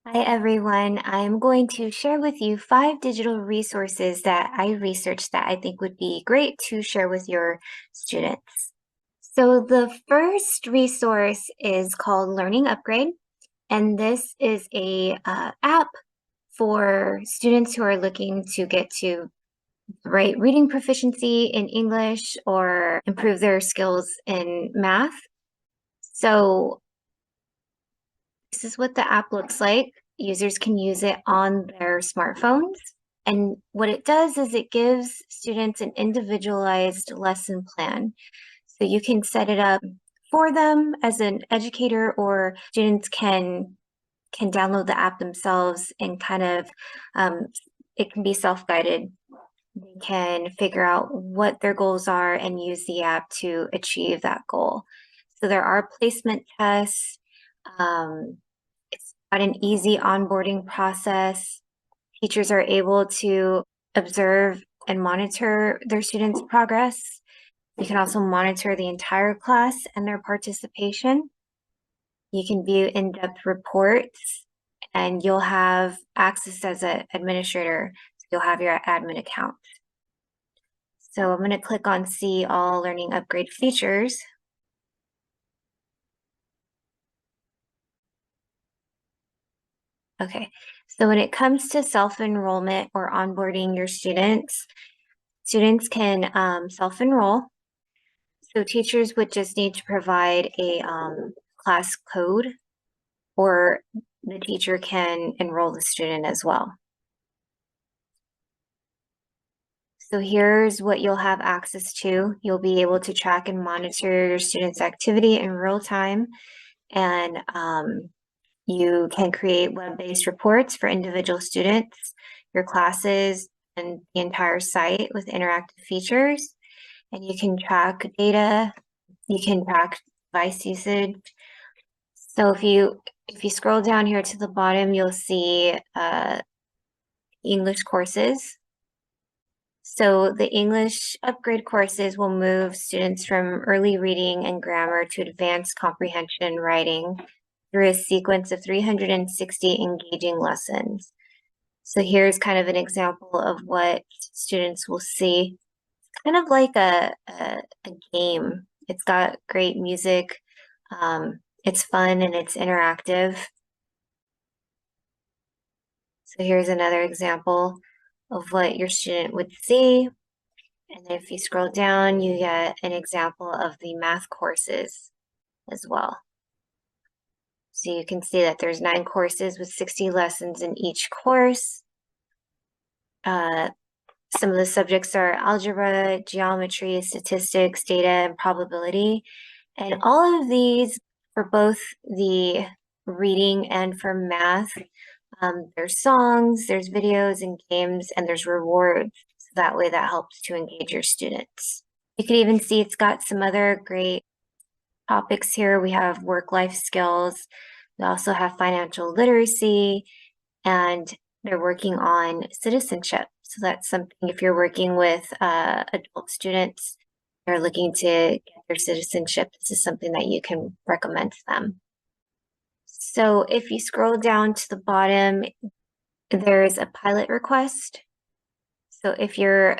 Hi, everyone. I'm going to share with you 5 digital resources that I researched that I think would be great to share with your students. So the first resource is called Learning Upgrade, and this is a app for students who are looking to get to reading proficiency in English or improve their skills in math. So this is what the app looks like. Users can use it on their smartphones. And what it does is it gives students an individualized lesson plan. So you can set it up for them as an educator, or students can download the app themselves and it can be self-guided. They can figure out what their goals are and use the app to achieve that goal. So there are placement tests. It's got an easy onboarding process. Teachers are able to observe and monitor their students' progress. You can also monitor the entire class and their participation. You can view in-depth reports, and you'll have access as an administrator. So you'll have your admin account. So I'm going to click on See All Learning Upgrade Features. Okay, so when it comes to self-enrollment or onboarding your students can self-enroll. So teachers would just need to provide a class code, or the teacher can enroll the student as well. So here's what you'll have access to. You'll be able to track and monitor your students' activity in real time, and you can create web-based reports for individual students, your classes, and the entire site with interactive features. And you can track data, you can track device usage. So if you scroll down here to the bottom, you'll see English courses. So the English upgrade courses will move students from early reading and grammar to advanced comprehension and writing through a sequence of 360 engaging lessons. So here's kind of an example of what students will see. It's kind of like a game. It's got great music. It's fun and it's interactive. So here's another example of what your student would see. And if you scroll down, you get an example of the math courses as well. So you can see that there's 9 courses with 60 lessons in each course. Some of the subjects are algebra, geometry, statistics, data, and probability. And all of these, for both the reading and for math, there's songs, there's videos and games, and there's rewards. So that way that helps to engage your students. You can even see it's got some other great topics here. We have work-life skills. We also have financial literacy, and they're working on citizenship. So that's something, if you're working with adult students, they're looking to get their citizenship, this is something that you can recommend to them. So if you scroll down to the bottom, there's a pilot request. So if you're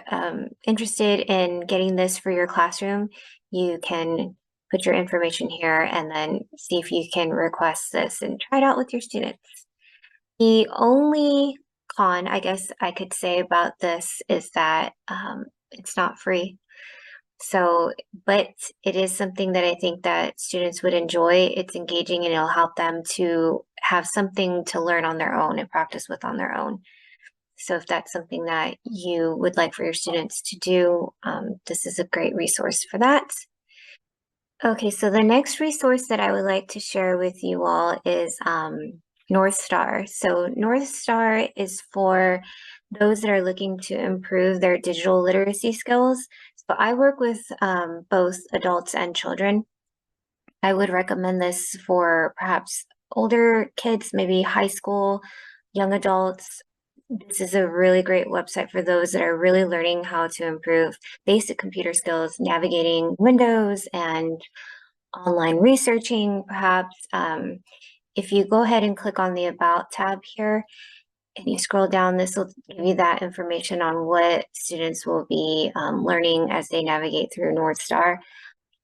interested in getting this for your classroom, you can put your information here and then see if you can request this and try it out with your students. The only con, I guess I could say, about this is that it's not free. So, but it is something that I think that students would enjoy. It's engaging and it'll help them to have something to learn on their own and practice with on their own. So if that's something that you would like for your students to do, this is a great resource for that. Okay, so the next resource that I would like to share with you all is North Star. So North Star is for those that are looking to improve their digital literacy skills. So I work with both adults and children. I would recommend this for perhaps older kids, maybe high school, young adults. This is a really great website for those that are really learning how to improve basic computer skills, navigating Windows and online researching, perhaps. if you go ahead and click on the About tab here, and you scroll down, this will give you that information on what students will be learning as they navigate through North Star.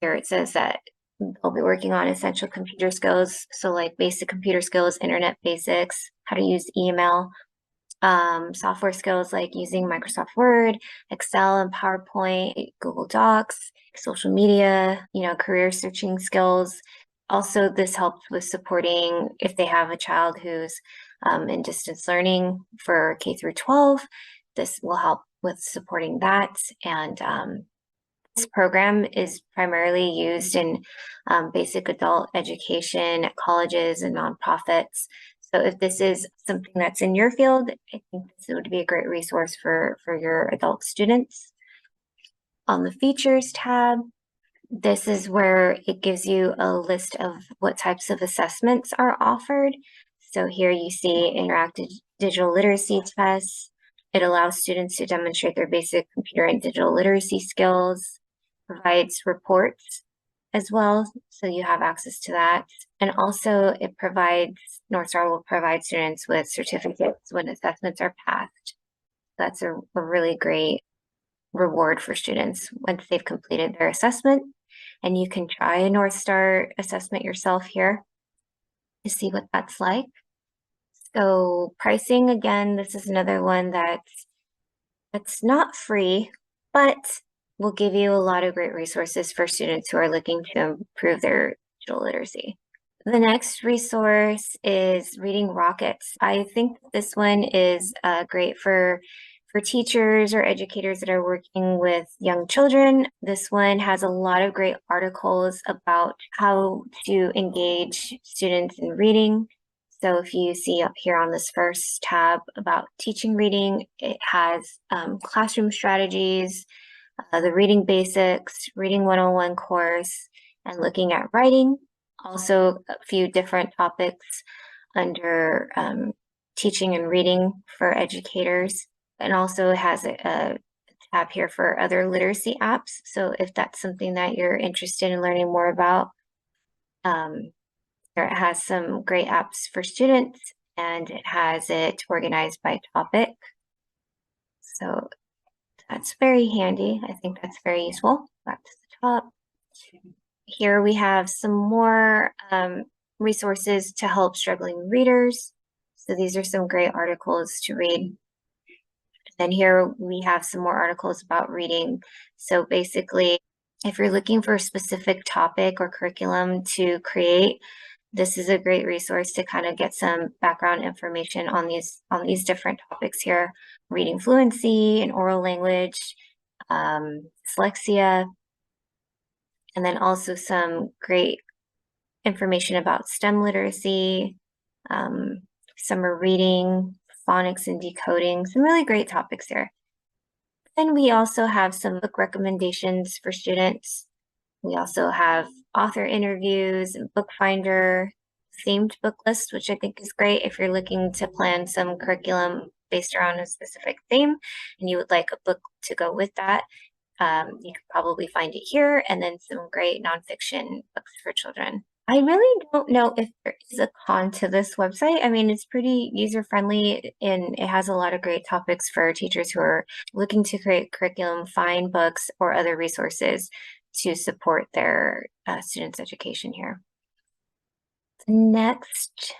Here it says that they'll be working on essential computer skills, so like basic computer skills, internet basics, how to use email, software skills like using Microsoft Word, Excel and PowerPoint, Google Docs, social media, career searching skills. Also, this helps with supporting if they have a child who's in distance learning for K through 12. This will help with supporting that. And this program is primarily used in basic adult education at colleges and nonprofits. So if this is something that's in your field, I think this would be a great resource for your adult students. On the features tab, this is where it gives you a list of what types of assessments are offered. So here you see interactive digital literacy tests. It allows students to demonstrate their basic computer and digital literacy skills, provides reports as well, so you have access to that. And also it provides, North Star will provide students with certificates when assessments are passed. That's a really great reward for students once they've completed their assessment. And you can try a North Star assessment yourself here to see what that's like. So pricing, again, this is another one that's not free, but will give you a lot of great resources for students who are looking to improve their digital literacy. The next resource is Reading Rockets. I think this one is great for teachers or educators that are working with young children. This one has a lot of great articles about how to engage students in reading. So if you see up here on this first tab about teaching reading, it has classroom strategies, the reading basics, reading 101 course, and looking at writing. Also a few different topics under teaching and reading for educators. And also has a tab here for other literacy apps. So if that's something that you're interested in learning more about, it has some great apps for students, and it has it organized by topic. So that's very handy. I think that's very useful. Back to the top. Here we have some more resources to help struggling readers. So these are some great articles to read. Then here we have some more articles about reading. So basically, if you're looking for a specific topic or curriculum to create, this is a great resource to kind of get some background information on these different topics here. Reading fluency and oral language, dyslexia, and then also some great information about STEM literacy, summer reading, phonics and decoding, some really great topics here. Then we also have some book recommendations for students. We also have author interviews and book finder, themed book list, which I think is great if you're looking to plan some curriculum based around a specific theme and you would like a book to go with that. You can probably find it here, and then some great nonfiction books for children. I really don't know if there is a con to this website. I mean, it's pretty user-friendly and it has a lot of great topics for teachers who are looking to create curriculum, find books or other resources to support their students' education here. The next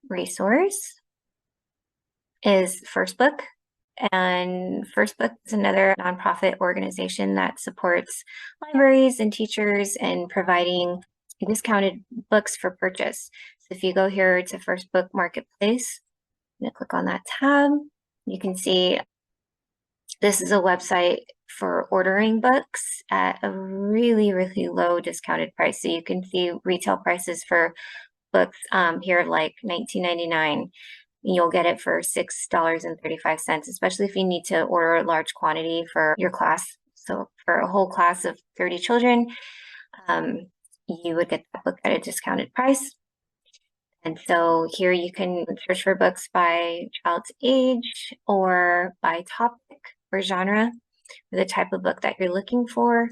resource is First Book. And First Book is another nonprofit organization that supports libraries and teachers in providing discounted books for purchase. So if you go here to First Book Marketplace, I'm going to click on that tab. You can see this is a website for ordering books at a really, really low discounted price. So you can see retail prices for books here like $19.99. You'll get it for $6.35, especially if you need to order a large quantity for your class. So for a whole class of 30 children, you would get the book at a discounted price. And so here you can search for books by child's age or by topic or genre, or the type of book that you're looking for.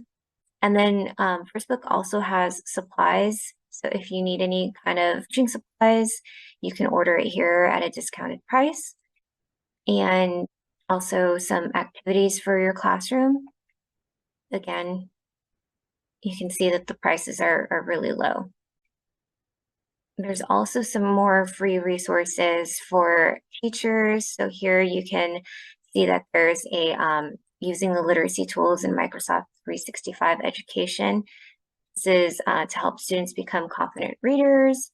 And then First Book also has supplies. So if you need any kind of teaching supplies, you can order it here at a discounted price. And also some activities for your classroom. Again, you can see that the prices are really low. There's also some more free resources for teachers. So here you can see that there's a using the literacy tools in Microsoft 365 education. This is to help students become confident readers.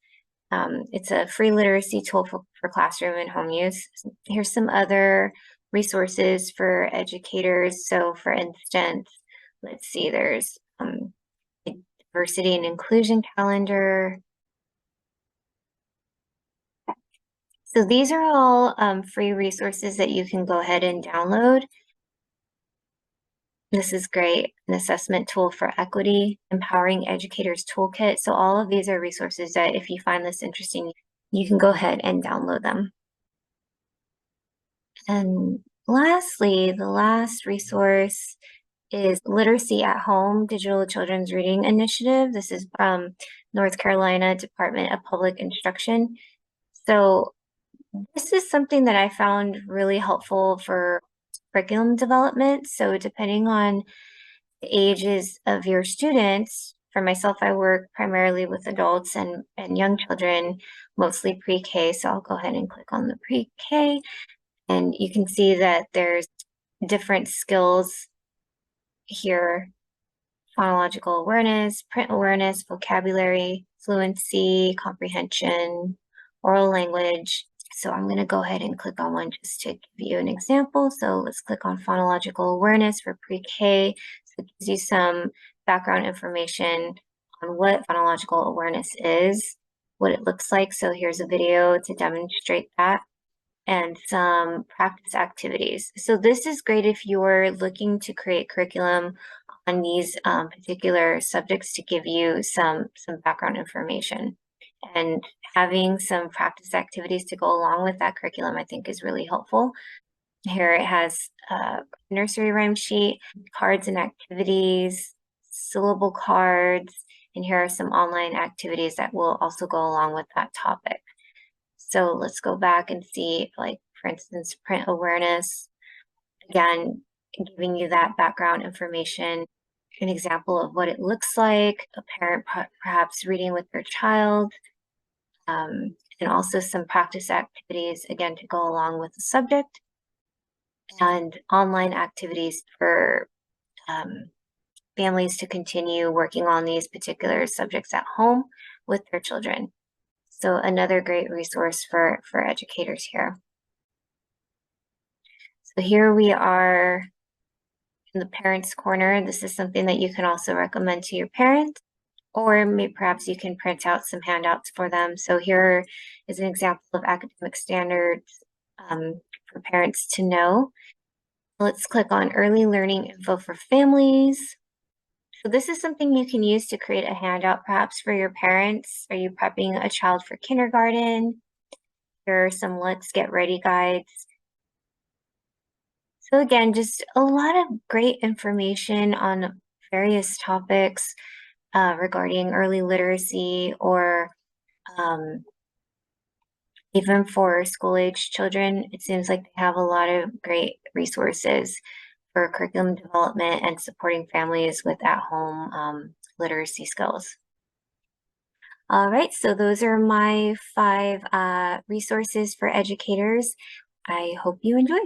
It's a free literacy tool for classroom and home use. Here's some other resources for educators. So for instance, let's see, there's a diversity and inclusion calendar. So these are all free resources that you can go ahead and download. This is great, an assessment tool for equity, empowering educators toolkit. So all of these are resources that if you find this interesting, you can go ahead and download them. And lastly, the last resource is Literacy at Home Digital Children's Reading Initiative. This is from North Carolina Department of Public Instruction. So this is something that I found really helpful for curriculum development. So depending on the ages of your students, for myself, I work primarily with adults and young children, mostly pre-K. So I'll go ahead and click on the pre-K. And you can see that there's different skills here: phonological awareness, print awareness, vocabulary, fluency, comprehension, oral language. So I'm going to go ahead and click on one just to give you an example. So let's click on phonological awareness for pre-K. So it gives you some background information on what phonological awareness is, what it looks like. So here's a video to demonstrate that, and some practice activities. So this is great if you're looking to create curriculum on these particular subjects to give you some background information. And having some practice activities to go along with that curriculum, I think, is really helpful. Here it has a nursery rhyme sheet, cards and activities, syllable cards, and here are some online activities that will also go along with that topic. So let's go back and see, like, for instance, print awareness. Again, giving you that background information, an example of what it looks like, a parent perhaps reading with their child, and also some practice activities, again, to go along with the subject, and online activities for families to continue working on these particular subjects at home with their children. So another great resource for educators here. So here we are in the parents' corner. This is something that you can also recommend to your parents, or maybe perhaps you can print out some handouts for them. So here is an example of academic standards for parents to know. Let's click on early learning info for families. So this is something you can use to create a handout perhaps for your parents. Are you prepping a child for kindergarten? Here are some let's get ready guides. So again, just a lot of great information on various topics regarding early literacy, or even for school-age children. It seems like they have a lot of great resources for curriculum development and supporting families with at-home literacy skills. All right, so those are my 5 resources for educators. I hope you enjoyed.